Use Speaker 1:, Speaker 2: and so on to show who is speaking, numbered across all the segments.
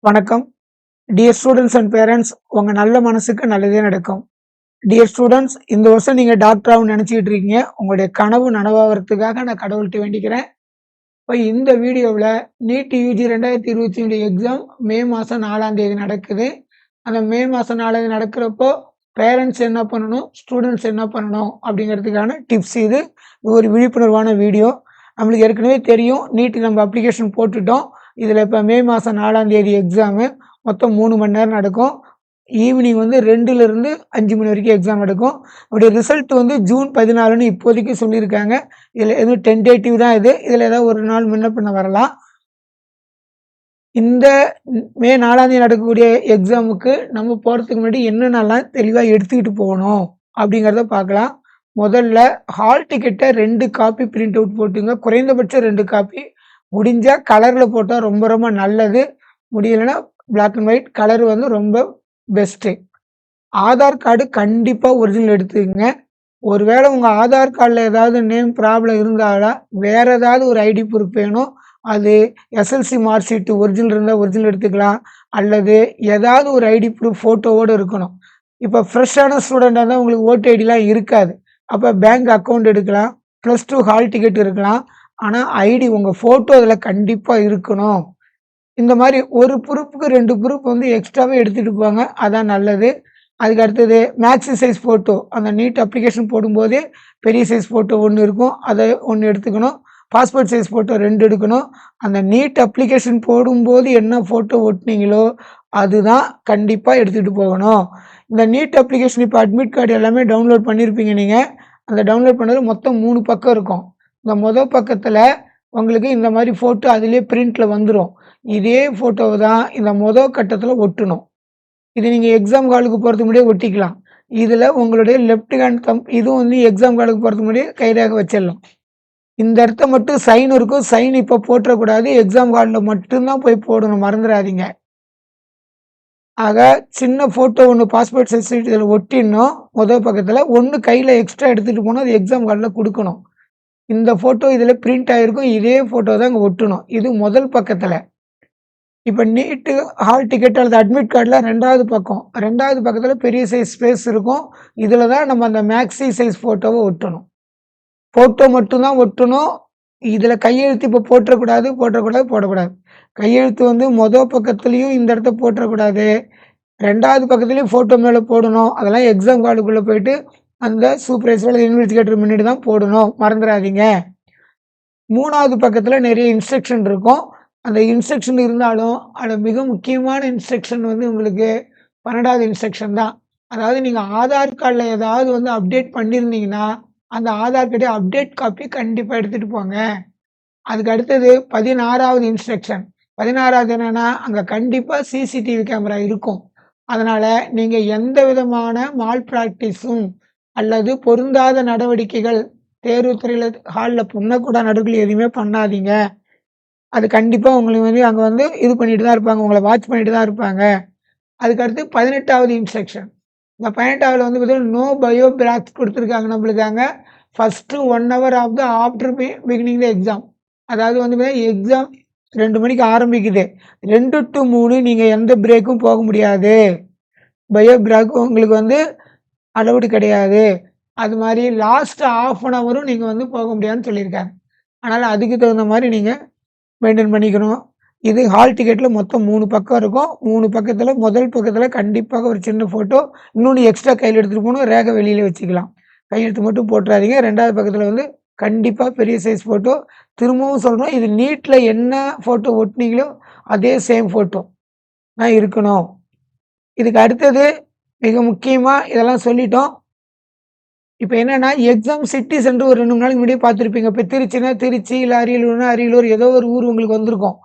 Speaker 1: வணக்கம். Dear students and parents, உங்க நல்ல மனசுக்கு நல்லதே நடக்கும். டியர் ஸ்டூடெண்ட்ஸ், இந்த வருஷம் நீங்க டாக்டர் ஆகணும்னு நினைச்சிட்டு இருக்கீங்க. உங்களுடைய கனவு நனவாகிறதுக்காக நான் கடவுள்கிட்ட வேண்டிக்கிறேன். இப்போ இந்த வீடியோவில் நீட் யூஜி 2023 எக்ஸாம் மே மாதம் 4ஆம் தேதி நடக்குது. அந்த மே மாதம் 4ஆம் தேதி நடக்கிறப்போ பேரண்ட்ஸ் என்ன பண்ணணும், ஸ்டூடெண்ட்ஸ் என்ன பண்ணணும் அப்படிங்கிறதுக்கான டிப்ஸ் இது. ஒரு விழிப்புணர்வான வீடியோ. நம்மளுக்கு ஏற்கனவே தெரியும், நீட்டுக்கு நம்ம அப்ளிகேஷன் போட்டுட்டோம். இதில் இப்போ மே மாதம் 4ஆம் தேதி எக்ஸாமு. மொத்தம் 3 மணி நேரம் நடக்கும். ஈவினிங் 2லிருந்து 5 மணி வரைக்கும் எக்ஸாம் நடக்கும். அப்படி ரிசல்ட் ஜூன் 14ன்னு இப்போதைக்கு சொல்லியிருக்காங்க. இதில் எதுவும் டென்டேட்டிவ் தான் இது. இதில் ஏதாவது ஒரு நாள் முன்ன பின்ன வரலாம். இந்த மே 4ஆம் தேதி நடக்கக்கூடிய எக்ஸாமுக்கு நம்ம போகிறதுக்கு முன்னாடி என்னென்னலாம் தெளிவாக எடுத்துக்கிட்டு போகணும் அப்படிங்கிறத பார்க்கலாம். முதல்ல ஹால் டிக்கெட்டை 2 காப்பி பிரிண்ட் அவுட் போட்டுங்க. குறைந்தபட்சம் 2 காப்பி. முடிஞ்சால் கலரில் போட்டால் ரொம்ப ரொம்ப நல்லது. முடியலைன்னா பிளாக் அண்ட் ஒயிட். கலர் ரொம்ப பெஸ்ட்டு. ஆதார் கார்டு கண்டிப்பாக ஒரிஜினல் எடுத்துக்கங்க. ஒருவேளை உங்கள் ஆதார் கார்டில் ஏதாவது நேம் ப்ராப்ளம் இருந்தாலும் வேறு ஏதாவது ஒரு ஐடி ப்ரூஃப் வேணும். அது எஸ்எல்சி மார்க் ஷீட்டு ஒரிஜினல் இருந்தால் ஒரிஜினல் எடுத்துக்கலாம். அல்லது ஏதாவது ஒரு ஐடி ப்ரூஃப் ஃபோட்டோவோடு இருக்கணும். இப்போ ஃப்ரெஷ்ஷான ஸ்டூடெண்டாக இருந்தால் உங்களுக்கு ஓட்டு ஐடிலாம் இருக்காது. அப்போ பேங்க் அக்கௌண்ட் எடுக்கலாம். +2 ஹால் டிக்கெட் இருக்கலாம். ஆனால் ஐடி உங்கள் ஃபோட்டோ அதில் கண்டிப்பாக இருக்கணும். இந்த மாதிரி ஒரு ப்ரூஃப்க்கு 2 ப்ரூஃப் எக்ஸ்ட்ராவே எடுத்துகிட்டு போங்க. அதான் நல்லது. அதுக்கு அடுத்தது மேக்ஸி சைஸ் ஃபோட்டோ. அந்த நீட் அப்ளிகேஷன் போடும்போதே பெரிய சைஸ் ஃபோட்டோ ஒன்று இருக்கும். அதை ஒன்று எடுத்துக்கணும். பாஸ்போர்ட் சைஸ் ஃபோட்டோ 2 எடுக்கணும். அந்த நீட் அப்ளிகேஷன் போடும்போது என்ன ஃபோட்டோ ஒட்டினீங்களோ அதுதான் கண்டிப்பாக எடுத்துகிட்டு போகணும். இந்த நீட் அப்ளிகேஷன் இப்போ அட்மிட் கார்டு எல்லாமே டவுன்லோட் பண்ணியிருப்பீங்க நீங்கள். அந்த டவுன்லோட் பண்ணது மொத்தம் 3 பக்கம் இருக்கும். இந்த மொதல் பக்கத்தில் உங்களுக்கு இந்த மாதிரி ஃபோட்டோ அதிலே பிரிண்டில் வந்துடும். இதே ஃபோட்டோவை தான் இந்த மொதல் கட்டத்தில் ஒட்டணும். இது நீங்கள் எக்ஸாம் ஹாலுக்கு போகிறதுக்கு முன்னாடியே ஒட்டிக்கலாம். இதில் உங்களுடைய லெஃப்ட் ஹேண்ட் தம்ப் இதுவும் எக்ஸாம் ஹாலுக்கு போகிறதுக்கு முன்னாடியே கைரேகை வச்சிடலாம். இந்த இடத்த மட்டும் சைன் இருக்கும். சைன் இப்போ போட்டுறக்கூடாது. எக்ஸாம் ஹாலில் மட்டும்தான் போய் போடணும், மறந்துடாதீங்க. ஆக சின்ன ஃபோட்டோ ஒன்று பாஸ்போர்ட் சைஸ் இதில் ஒட்டிடணும். முதல் பக்கத்தில் ஒன்று கையில் எக்ஸ்ட்ரா எடுத்துகிட்டு போனால் அது எக்ஸாம் ஹாலில் கொடுக்கணும். இந்த ஃபோட்டோ இதில் பிரிண்ட் ஆகிருக்கும். இதே ஃபோட்டோ தான் இங்கே ஒட்டணும். இது முதல் பக்கத்தில். இப்போ நீட்டு ஹால் டிக்கெட் அல்லது அட்மிட் கார்டில் 2வது பக்கம். 2வது பக்கத்தில் பெரிய சைஸ் ஸ்பேஸ் இருக்கும். இதில் தான் நம்ம அந்த மேக்ஸி சைஸ் ஃபோட்டோவை ஒட்டணும். ஃபோட்டோ மட்டும்தான் ஒட்டணும். இதில் கையெழுத்து இப்போ போடக்கூடாது. கையெழுத்து மொதல் பக்கத்துலேயும் இந்த இடத்த போட்டுறக்கூடாது. 2வது பக்கத்துலேயும் ஃபோட்டோ மேலே போடணும். அதெல்லாம் எக்ஸாம் ஹாலுக்குள்ளே போயிட்டு அந்த சூப்பர்வைசர் இன்வெஸ்டிகேட்டர் முன்னாடி தான் போடணும், மறந்துடாதீங்க. 3வது பக்கத்தில் நிறைய இன்ஸ்ட்ரக்ஷன் இருக்கும். அந்த இன்ஸ்ட்ரக்ஷன் இருந்தாலும் அதில் மிக முக்கியமான இன்ஸ்ட்ரக்ஷன் உங்களுக்கு 12வது இன்ஸ்ட்ரக்ஷன் தான். அதாவது நீங்கள் ஆதார் கார்டில் ஏதாவது அப்டேட் பண்ணியிருந்தீங்கன்னா அந்த ஆதார் கார்டை அப்டேட் காப்பி கண்டிப்பாக எடுத்துகிட்டு போங்க. அதுக்கு அடுத்தது 16வது இன்ஸ்ட்ரக்ஷன். 16வது என்னென்னா, அங்கே கண்டிப்பாக சிசிடிவி கேமரா இருக்கும். அதனால் நீங்கள் எந்த விதமான மால் ப்ராக்டிஸும் அல்லது பொருந்தாத நடவடிக்கைகள் தேர்வுத்துறையில் ஹாலில் பண்ணக்கூட நடவடிக்கை எதுவுமே பண்ணாதீங்க. அது கண்டிப்பாக உங்களுக்கு அங்கே இது பண்ணிட்டு தான் இருப்பாங்க. உங்களை வாட்ச் பண்ணிட்டு தான் இருப்பாங்க. அதுக்கடுத்து 18வது இன்ஸ்ட்ரக்ஷன். இந்த 18வது பார்த்தீங்கன்னா நோ பயோ பிராக்ஸ் கொடுத்துருக்காங்க நம்மளுக்கு. அங்கே first 1 hour of the after beginning the exam. அதாவது பார்த்தீங்கன்னா எக்ஸாம் 2 மணிக்கு ஆரம்பிக்குது. 2 to 3 நீங்கள் எந்த பிரேக்கும் போக முடியாது. பயோ பிராக் உங்களுக்கு அலவுடு கிடையாது. அது மாதிரி லாஸ்ட் ½ அன் ஹவரும் நீங்கள் போக முடியாதுன்னு சொல்லியிருக்காங்க. அதனால் அதுக்கு தகுந்த மாதிரி நீங்கள் மெயின்டைன் பண்ணிக்கணும். இது ஹால் டிக்கெட்டில் மொத்தம் 3 பக்கம் இருக்கும். 3 பக்கத்தில் முதல் பக்கத்தில் கண்டிப்பாக ஒரு சின்ன ஃபோட்டோ, இன்னொன்று எக்ஸ்ட்ரா கையில் எடுத்துகிட்டு போகணும். ரேகை வெளியில் வச்சுக்கலாம். கையெழுத்து மட்டும் போட்டுறாதீங்க. 2வது பக்கத்தில் கண்டிப்பாக பெரிய சைஸ் ஃபோட்டோ. திரும்பவும் சொல்கிறோம், இது நீட்டில் என்ன ஃபோட்டோ ஒட்டினீங்களோ அதே சேம் ஃபோட்டோ தான் இருக்கணும். இதுக்கு அடுத்தது மிக முக்கியமாக இதெல்லாம் சொல்லிட்டோம். இப்போ என்னென்னா, எக்ஸாம் சிட்டி சென்டர் ஒரு 2 3 நாளைக்கு முன்னாடியே பார்த்துருப்பீங்க. இப்போ திருச்சினா திருச்சி, இல்லை அரியலூர்னா அரியலூர், ஏதோ ஒரு ஊர் உங்களுக்கு வந்திருக்கும்.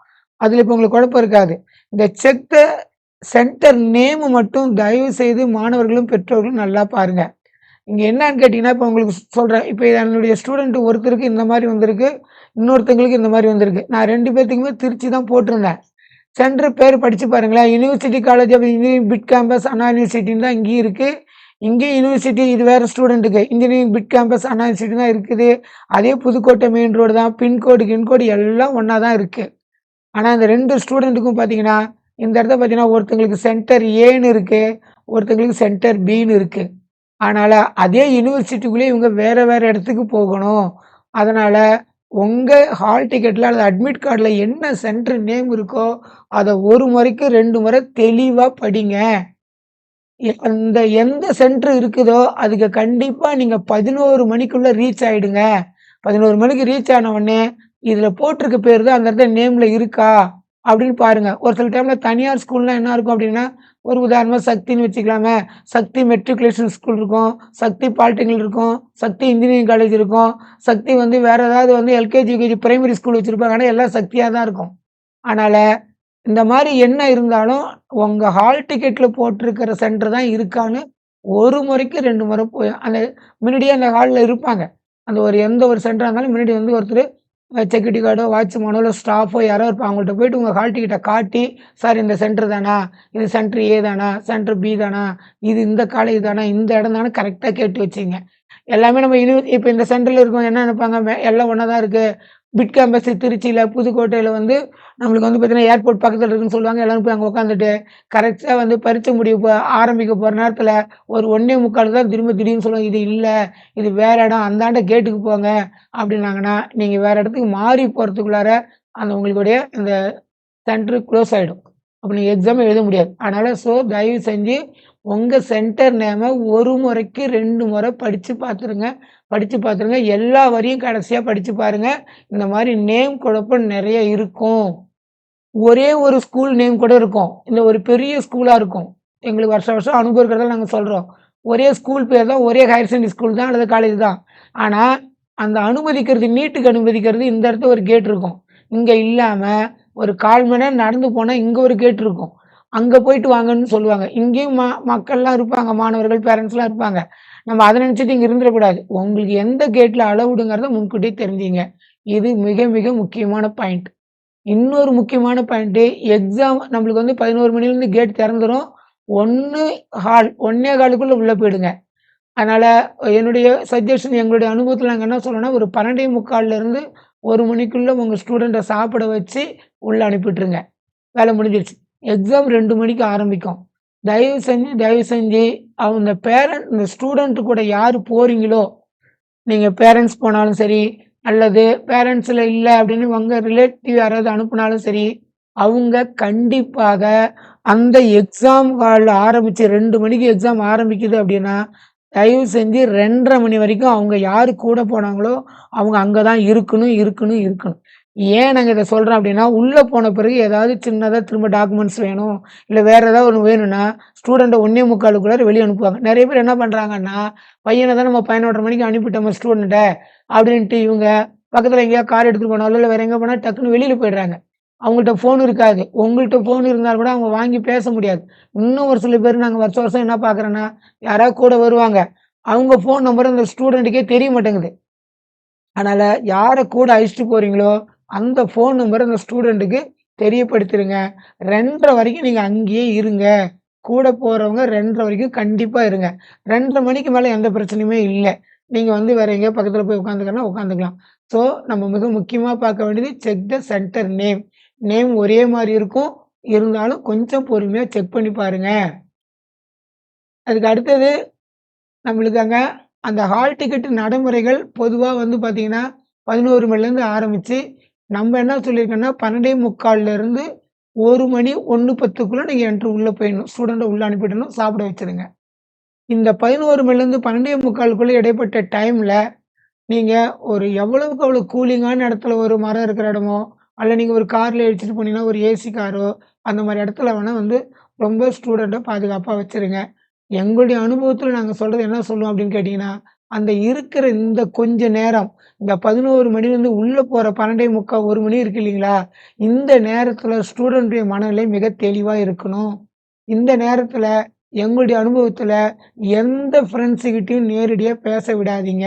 Speaker 1: அதில் இப்போ உங்களுக்கு குழப்பம் இருக்காது. இந்த செக் த சென்டர் நேமு மட்டும் தயவு செய்து மாணவர்களும் பெற்றோர்களும் நல்லா பாருங்கள். இங்கே என்னன்னு கேட்டிங்கன்னா, இப்போ உங்களுக்கு சொல்கிறேன். இப்போ என்னுடைய ஸ்டூடெண்ட் ஒருத்தருக்கு இந்த மாதிரி வந்திருக்கு, இன்னொருத்தங்களுக்கு இந்த மாதிரி வந்திருக்கு. நான் 2 பேர்த்துக்குமே திருச்சி தான் போட்டிருந்தேன். சென்டர் பேர் படித்து பாருங்களேன். University college of engineering bit campus Anna யூனிவர்சிட்டின்னு தான் இங்கேயும் இருக்குது. இங்கேயும் யூனிவர்சிட்டி, இது வேறு ஸ்டூடெண்ட்டுக்கு engineering bit campus Anna university தான் இருக்குது. அதே புதுக்கோட்டை மெயின் ரோடு தான். பின்கோடு கின்கோடு எல்லாம் ஒன்றா தான் இருக்குது. ஆனால் இந்த 2 ஸ்டூடெண்ட்டுக்கும் பார்த்தீங்கன்னா இந்த இடத்துல பார்த்தீங்கன்னா, ஒருத்தங்களுக்கு சென்டர் ஏன்னு இருக்கு. ஒருத்தங்களுக்கு சென்டர் பின்னு இருக்கு. அதனால அதே யூனிவர்சிட்டிக்குள்ளேயே இவங்க வேற வேற இடத்துக்கு போகணும். அதனால உங்க ஹால் டிக்கெட்ல அல்லது அட்மிட் கார்டுல என்ன சென்டர் நேம் இருக்கோ, அத 1 முறைக்கு 2 முறை தெளிவா படிங்க. அந்த எந்த சென்டர் இருக்குதோ, அதுக்கு கண்டிப்பா நீங்க 11 மணிக்குள்ள ரீச் ஆயிடுங்க. 11 மணிக்கு ரீச் ஆன உடனே, இதுல போட்டிருக்க பேரு தான் அந்த இடத்துல நேம்ல இருக்கா? அப்படின்னு பாருங்க. ஒரு சில டைம்ல தனியார் ஸ்கூல்னா என்ன இருக்கும் அப்படின்னா, ஒரு உதாரணமா சக்தின்னு வச்சுக்கலாமே. சக்தி மெட்ரிகுலேஷன் ஸ்கூல் இருக்கும். சக்தி பாலிடெக்னிக் இருக்கும். சக்தி இன்ஜினியரிங் காலேஜ் இருக்கும். சக்தி வந்து வேற ஏதாவது வந்து எல்கேஜி, யுகேஜி பிரைமரி ஸ்கூல் வச்சிருப்பாங்க. ஆனா எல்லாம் சக்தியா தான் இருக்கும். அதனால இந்த மாரி என்ன இருந்தாலும், உங்க ஹால் டிக்கெட்ல போட்டிருக்கிற சென்டர் தான் இருக்கான்னு, 1 முறைக்கு 2 முறை போய் அந்த முன்னாடியே அந்த ஹால்ல இருப்பாங்க. அந்த ஒரு எந்த ஒரு சென்டரா இருந்தாலும் முன்னாடி வந்து ஒருத்தரு செக்யூரிட்டி கார்டோ, வாட்ச்மேனோ இல்ல ஸ்டாஃபோ யாரோ இருப்பாங்க. அவங்கள்ட்ட போயிட்டு உங்க ஹால் டிக்கெட்ட காட்டி, "சார் இந்த சென்டர் தானா? இது சென்டர் ஏ தானா? சென்டர் பி தானா? இது இந்த காலேஜ் தானா? இந்த இடம் தானா?" கரெக்ட்டா கேட்டு வச்சுக்கங்க. எல்லாமே நம்ம இப்ப இந்த சென்டர்ல இருக்கவங்க என்ன நெனைப்பாங்க, எல்லாம் ஒண்ணா தான் இருக்கு. பிட் கேம்பஸ் திருச்சியில, புதுக்கோட்டையில வந்து நம்மளுக்கு வந்து பார்த்தீங்கன்னா, ஏர்போர்ட் பக்கத்துல இருக்குன்னு சொல்லுவாங்க. எல்லாரும் போய் அங்க உட்காந்துட்டு, கரெக்ட்டா வந்து பரீட்சை முடிய ஆரம்பிக்க போற நேரத்துல ஒரு 1:45 தான் திரும்ப திடீர்னு சொல்லுவாங்க, "இது இல்ல, இது வேற இடம். அந்தாண்ட கேட்டுக்கு போங்க" அப்படின்னாங்கன்னா, நீங்க வேற இடத்துக்கு மாறி போறதுக்குள்ளார, அந்த உங்களுடைய அந்த சென்டர் குளோஸ் ஆயிடும். அப்ப நீங்க எக்ஸாமே எழுத முடியாது. அதனால தயவு செஞ்சு உங்க சென்டர் நேம 1 முறைக்கு 2 முறை படிச்சு பார்த்துருங்க. படிச்சு பார்த்துருங்க. எல்லா வரியும் கடைசியா படிச்சு பாருங்க. இந்த மாரி நேம் குழப்பம் நெறைய இருக்கும். ஒரே ஒரு ஸ்கூல் நேம் கூட இருக்கும். இல்ல ஒரு பெரிய ஸ்கூலா இருக்கும். எங்களுக்கு வருஷம் வருஷம் அனுபவம் இருக்கிறதால நாங்க சொல்றோம். ஒரே ஸ்கூல் பேர் தான், ஒரே ஹையர் செகண்டரி ஸ்கூல் தான் அல்லது காலேஜ் தான். ஆனா, அந்த அனுமதிக்கிறது நீட்டுக்கு அனுமதிக்கிறது இந்த இடத்துல ஒரு கேட் இருக்கும். இங்க இல்லாம ஒரு 1/4 மணி நேரம் நடந்து போனா இங்க ஒரு கேட் இருக்கும். அங்க போயிட்டு வாங்கன்னு சொல்லுவாங்க. இங்கேயும் மக்கள்லாம் இருப்பாங்க. மாணவர்கள், பேரண்ட்ஸ்லாம் இருப்பாங்க. நம்ம அத நினைச்சுட்டு இங்க இருந்துறக்கூடாது. உங்களுக்கு எந்த கேட்ல அலவுடுங்கிறத முன்கூட்டியே தெரிஞ்சுங்க. இது மிக மிக முக்கியமான பாயிண்ட். இன்னொரு முக்கியமான பாயிண்ட்டு, எக்ஸாம் நம்மளுக்கு வந்து 11 மணிலேருந்து கேட் திறந்துரும். 1 1:15க்குள்ள உள்ள போயிடுங்க. அதனால என்னுடைய சஜஷன் எங்களுடைய அனுபவத்தில நாங்க என்ன சொல்றோம்னா, ஒரு 12:45லேருந்து 1 மணிக்குள்ள உங்க ஸ்டூடண்ட்ட சாப்பிட வச்சு உள்ள அனுப்பிட்டுருங்க. வேலை முடிஞ்சிருச்சு. எக்ஸாம் 2 மணிக்கு ஆரம்பிக்கும். தயவு செஞ்சு அந்த இந்த ஸ்டூடண்ட் கூட யாரு போறீங்களோ, நீங்க பேரண்ட்ஸ் போனாலும் சரி, அல்லது பேரண்ட்ஸ்ல இல்ல அப்படின்னு உங்க ரிலேட்டிவ் யாராவது அனுப்புனாலும் சரி, அவங்க கண்டிப்பாக அந்த எக்ஸாம் ஹால்ல ஆரம்பிச்சு 2 மணிக்கு எக்ஸாம் ஆரம்பிக்குது அப்படின்னா, தயவு செஞ்சு 2:30 மணி வரைக்கும் அவங்க யாரு கூட போனாங்களோ, அவங்க அங்க தான் இருக்கணும். ஏன் நாங்க இத சொல்றோம் அப்படின்னா, உள்ள போன பிறகு ஏதாவது சின்னதா திரும்ப டாக்குமெண்ட்ஸ் வேணும், இல்ல வேற ஏதாவது ஒண்ணு வேணும்னா, ஸ்டூடண்ட்ட 1:45க்குள்ளார வெளிய அனுப்புவாங்க. நெறைய பேர் என்ன பண்றாங்கன்னா, பையன தான் நம்ம 11:30 மணிக்கு அனுப்பிட்டோமே ஸ்டூடண்ட்ட, அப்படின்ட்டு இவங்க பக்கத்துல எங்கேயாவது கார் எடுத்துட்டு போனாலோ, இல்ல வேற எங்க போனா டக்குன்னு வெளியில போயிடுறாங்க. அவங்கள்ட்ட ஃபோன் இருக்காது. உங்கள்ட்ட ஃபோன் இருந்தா கூட அவங்க வாங்கி பேச முடியாது. இன்னும் ஒரு சில பேர் நாங்க வருஷம் வருஷம் என்ன பார்க்குறோன்னா, யாராவது கூட வருவாங்க. அவங்க ஃபோன் நம்பர் அந்த ஸ்டூடண்ட்டுக்கே தெரிய மாட்டேங்குது. அதனால யார கூட அழைச்சுட்டு போறீங்களோ, அந்த ஃபோன் நம்பர அந்த ஸ்டூடண்ட்டுக்கு தெரியப்படுத்திருங்க. 2:30 வரைக்கும் நீங்க அங்கேயே இருங்க. கூட போறவங்க 2:30 வரைக்கும் கண்டிப்பா இருங்க. 2:30 மணிக்கு மேல எந்த பிரச்சனையுமே இல்ல. நீங்க வந்து வேற எங்கேயோ பக்கத்துல போய் உட்காந்துக்கன்னா உட்காந்துக்கலாம். ஸோ நம்ம மிக முக்கியமா பார்க்க வேண்டியது check the centre name. Name ஒரே மாரி இருக்கும். இருந்தாலும் கொஞ்சம் பொறுமையா செக் பண்ணி பாருங்க. அதுக்கு அடுத்தது நம்மளுக்கு அங்க அந்த ஹால் டிக்கெட் நடைமுறைகள் பொதுவா வந்து பார்த்தீங்கன்னா, 11 மணிலேருந்து ஆரம்பிச்சு, நம்ம என்ன சொல்லியிருக்கோம்னா 12:45லேருந்து 1 மணி 1:10க்குள்ள நீங்க உள்ள போயிடணும். ஸ்டூடண்ட்ட உள்ள அனுப்பிடணும். சாப்பிட வச்சுருங்க. இந்த 11 மணிலேருந்து 12:45க்குள்ள இடைப்பட்ட டைம்ல, நீங்க ஒரு எவ்வளவுக்கு எவ்வளோ கூலிங்கான இடத்துல ஒரு மரம் இருக்கிற இடமோ, அல்ல நீங்க ஒரு கார்ல எடுத்துட்டு போனீங்கன்னா, ஒரு ஏசி காரோ, அந்த மாரி இடத்துல வேணா வந்து ரொம்ப ஸ்டூடண்ட்ட பாதுகாப்பா வச்சுருங்க. எங்களுடைய அனுபவத்துல நாங்க சொல்றது என்ன சொல்லுவோம் அப்படின்னு கேட்டீங்கன்னா, அந்த இருக்கிற இந்த கொஞ்ச நேரம், இந்த 11 மணிலேருந்து உள்ள போற 12:45, 1 மணி இருக்கு இல்லீங்களா? இந்த நேரத்துல ஸ்டூடண்ட்டுடைய மனநிலை மிக தெளிவா இருக்கணும். இந்த நேரத்துல எங்களுடைய அனுபவத்துல எந்த ஃப்ரெண்ட்ஸுகிட்டயும் நேரடியா பேச விடாதீங்க.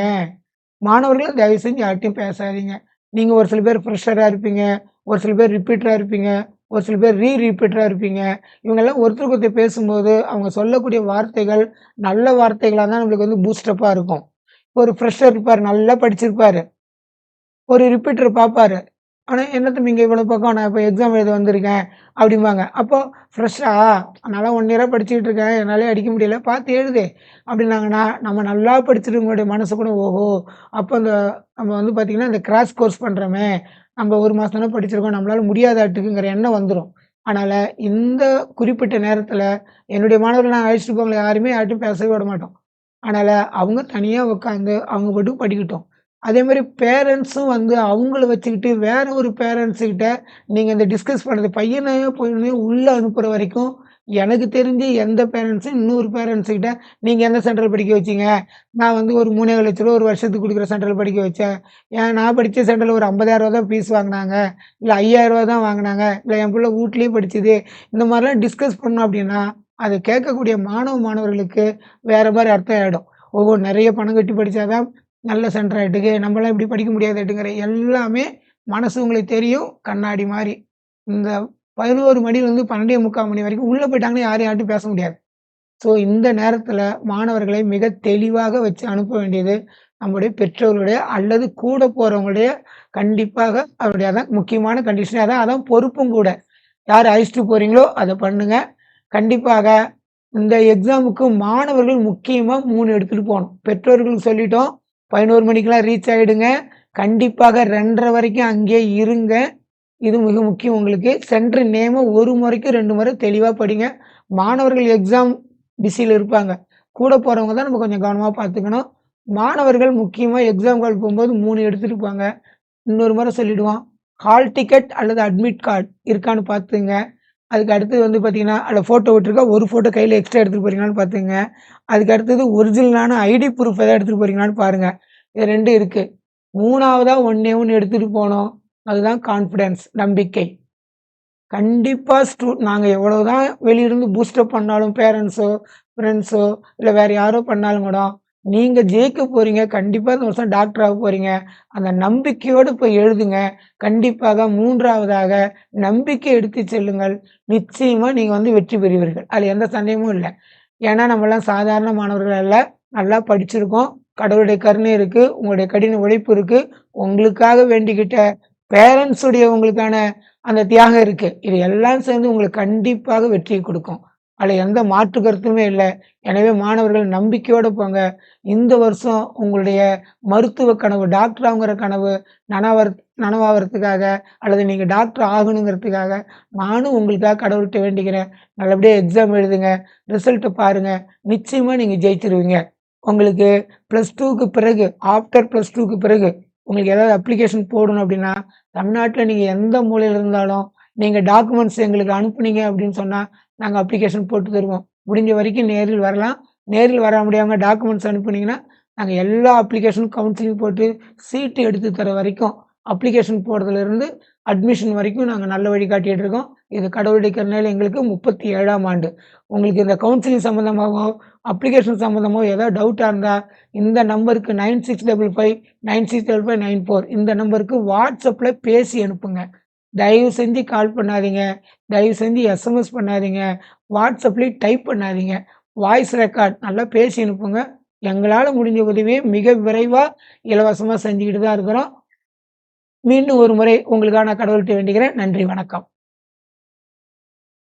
Speaker 1: மாணவர்கள தயவு செஞ்சு யார்ட்டயும் பேசாதீங்க. நீங்க ஒரு சில பேர் ஃப்ரெஷரா இருப்பீங்க. ஒரு சில பேர் ரிப்பீட்டரா இருப்பீங்க. ஒரு சில பேர் ரிப்பீட்டரா இருப்பீங்க. இவங்கலாம் ஒருத்தருக்கு ஒருத்தர் பேசும்போது, அவங்க சொல்லக்கூடிய வார்த்தைகள் நல்ல வார்த்தைகளா தான் நம்மளுக்கு வந்து பூஸ்டப்பா இருக்கும். ஒரு ஃப்ரெஷர் இருப்பாரு. நல்லா படிச்சிருப்பாரு. ஒரு ரிப்பீட்டர் பார்ப்பாரு. ஆனா, "என்ன தம்பி இங்க இவ்வளோ பக்கம் நான் இப்ப எக்ஸாம் எழுத வந்திருக்கேன்" அப்படிம்பாங்க. அப்போ ஃப்ரெஷ்ஷா "நான்லாம் 1 இயரா படிச்சுக்கிட்டு இருக்கேன். என்னாலயே அடிக்க முடியல. பார்த்து எழுது" அப்படின்னாங்கன்னா, நம்ம நல்லா படிச்சிருக்கவங்களுடைய மனசு கூட ஓஹோ! அப்ப அந்த நம்ம வந்து பார்த்தீங்கன்னா, இந்த கிராஷ் கோர்ஸ் பண்றோமே, நம்ம 1 மாசம் தானே படிச்சிருக்கோம். நம்மளால முடியாதாட்டுக்குங்கிற எண்ணம் வந்துரும். அதனால இந்த குறிப்பிட்ட நேரத்தில என்னுடைய மாணவர்கள நான் அழைச்சிட்டு போவங்கள யாரையுமே யார்ட்டயும் பேசவே விட மாட்டோம். அதனால அவங்க தனியா உட்காந்து அவங்க பாட்டுக்கு படிக்கட்டும். அதேமாரி பேரண்ட்ஸும் வந்து அவங்கள வச்சுக்கிட்டு வேற ஒரு பேரண்ட்ஸ் கிட்ட நீங்க இந்த டிஸ்கஸ் பண்ணது பையனையோ, பொண்ணையோ உள்ள அனுப்புற வரைக்கும் எனக்கு தெரிஞ்சு எந்த பேரண்ட்ஸும் இன்னொரு பேரண்ட்ஸ் கிட்ட நீங்க எந்த சென்டர்ல படிக்க வச்சீங்க? நான் வந்து ஒரு ரூ. 3,50,000 ஒரு வருஷத்துக்கு குடுக்குற சென்டர்ல படிக்க வச்சேன். ஏன் நான் படிச்ச சென்டர்ல ஒரு ரூ. 50,000 தான் ஃபீஸ் வாங்குனாங்க. இல்ல ரூ. 5,000 தான் வாங்குனாங்க. இல்ல என் புள்ள வூட்லயே படிச்சது. இந்த மாரிலாம் டிஸ்கஸ் பண்ணோம் அப்டின்னா, அத கேட்கக்கூடிய மாணவர்களுக்கு வேற மாரி அர்த்தம் ஆயிடும். ஓஹோ! நெறைய பணம் கட்டி படிச்சா தான் நல்ல சென்டர் ஆயிட்டுக்கு. நம்மலாம் இப்படி படிக்க முடியாதாட்டுங்கிற எல்லாமே மனசு உங்களுக்கு தெரியும். கண்ணாடி மாரி. இந்த 11 மணிலருந்து 12:45 மணி வரைக்கும் உள்ள போயிட்டாங்கன்னா யாரும் யார்ட்டயும் பேச முடியாது. ஸோ இந்த நேரத்தில மாணவர்களை மிக தெளிவாக வச்சு அனுப்ப வேண்டியது நம்முடைய பெற்றோர்களுடைய அல்லது கூட போறவங்களுடைய கண்டிப்பாக அவருடைய அதான் முக்கியமான கண்டிஷனே அதான் அதான் பொறுப்பும் கூட. யார் அழைச்சிட்டு போறீங்களோ அத பண்ணுங்க. கண்டிப்பாக இந்த எக்ஸாமுக்கு மாணவர்கள் முக்கியமா 3 எடுத்துட்டு போணும். பெற்றோர்களுக்கு சொல்லிட்டோம். 11 மணிக்கெல்லாம் ரீச் ஆயிடுங்க. கண்டிப்பாக 2:30 வரைக்கும் அங்கேயே இருங்க. இது மிக முக்கியம் உங்களுக்கு. சென்டர் நேம 1 முறைக்கு 2 முறை தெளிவா படிங்க. மாணவர்கள் எக்ஸாம் பிஸில இருப்பாங்க. கூட போறவங்க தான் நம்ம கொஞ்சம் கவனமா பார்த்துக்கணும். மாணவர்கள் முக்கியமா எக்ஸாம் ஹால் போம்போது 3 எடுத்துட்டு போங்க. இன்னொரு முறை சொல்லிடுவோம். ஹால் டிக்கெட் அல்லது அட்மிட் கார்ட் இருக்கான்னு பார்த்துங்க. அதுக்கு அடுத்தது வந்து பார்த்தீங்கன்னா, அதில ஃபோட்டோ விட்டுருக்கா, ஒரு ஃபோட்டோ கையில எக்ஸ்ட்ரா எடுத்துட்டு போறீங்களான்னு பார்த்துக்கங்க. அதுக்கு அடுத்தது ஒரிஜினலான ஐடி ப்ரூஃப் ஏதாவது எடுத்துட்டு போறீங்களான்னு பாருங்க. இது 2 இருக்கு. 3வதா ஒண்ணே ஒண்ணு எடுத்துட்டு போணும். அதுதான் கான்ஃபிடன்ஸ் நம்பிக்கை. கண்டிப்பா நாங்க எவ்வளவுதான் வெளியிருந்து பூஸ்டப் பண்ணாலும் பேரண்ட்ஸோ, ஃப்ரெண்ட்ஸோ இல்ல வேற யாரோ பண்ணாலும் கூட, நீங்க ஜெயிக்க போறீங்க. கண்டிப்பா இந்த வருஷம் டாக்டர் ஆக போறீங்க. அந்த நம்பிக்கையோடு போய் எழுதுங்க. கண்டிப்பாக 3வதாக நம்பிக்கை எடுத்துச் செல்லுங்கள். நிச்சயமா நீங்க வந்து வெற்றி பெறுவீர்கள். அதுல எந்த சந்தேகமும் இல்ல. ஏன்னா நம்மலாம் சாதாரண மாணவர்கள் அல்ல. நல்லா படிச்சிருக்கோம். கடவுளுடைய கருணை இருக்கு. உங்களுடைய கடின உழைப்பு இருக்கு. உங்களுக்காக வேண்டிக்கிட்ட பேரண்ட்ஸ் உடைய உங்களுக்கான அந்த தியாகம் இருக்கு. இது எல்லாம் சேர்ந்து உங்களுக்கு கண்டிப்பாக வெற்றிய குடுக்கும். அதுல எந்த மாற்று கருத்துமே இல்ல. எனவே மாணவர்கள் நம்பிக்கையோட போங்க. இந்த வருஷம் உங்களுடைய மருத்துவ கனவு, டாக்டர் ஆகுங்கிற கனவு நனவர நனவாவறதுக்காக அல்லது நீங்க டாக்டர் ஆகணுங்கிறதுக்காக நானும் உங்களுக்காக கடவுள்ட்ட வேண்டிக்கிறேன். நல்லபடியா எக்ஸாம் எழுதுங்க. ரிசல்ட்ட பாருங்க. நிச்சயமா நீங்க ஜெயிச்சுருவீங்க. உங்களுக்கு +2க்கு பிறகு ஆஃப்டர் +2க்கு பிறகு உங்களுக்கு ஏதாவது அப்ளிகேஷன் போடணும் அப்டின்னா, தமிழ்நாட்டுல நீங்க எந்த மூலையில இருந்தாலும், நீங்க டாக்குமெண்ட்ஸ் எங்களுக்கு அனுப்புனீங்க அப்டின்னு சொன்னா, நாங்க அப்ளிகேஷன் போட்டு தருவோம். முடிஞ்ச வரைக்கும் நேரில் வரலாம். நேரில் வர முடியாம டாக்குமெண்ட்ஸ் அனுப்புனீங்கன்னா, நாங்க எல்லா அப்ளிகேஷனும் கவுன்சிலிங் போட்டு சீட்டு எடுத்து தர வரைக்கும், அப்ளிகேஷன் போடுறதுலருந்து அட்மிஷன் வரைக்கும் நாங்க நல்ல வழி காட்டிட்டு இருக்கோம். இது கடவுளுடைய கருணையில எங்களுக்கு 37ஆம் ஆண்டு. உங்களுக்கு இந்த கவுன்சிலிங் சம்மந்தமாவோ, அப்ளிகேஷன் சம்மந்தமோ ஏதாவது டவுட்டா இருந்தா, இந்த நம்பருக்கு 9655965594 இந்த நம்பருக்கு WhatsAppல பேசி அனுப்புங்க. தயவு செஞ்சு கால் பண்ணாதீங்க. தயவு செஞ்சு எஸ்எம்எஸ் பண்ணாதீங்க. WhatsAppலயும் டைப் பண்ணாதீங்க. வாய்ஸ் ரெக்கார்ட் நல்லா பேசி அனுப்புங்க. எங்களால முடிஞ்ச உதவிய மிக விரைவா, இலவசமா செஞ்சுக்கிட்டு தான் இருக்கிறோம். மீண்டும் ஒரு முறை உங்களுக்காக நான் கடவுள்ட்ட வேண்டிக்கிறேன். நன்றி, வணக்கம்.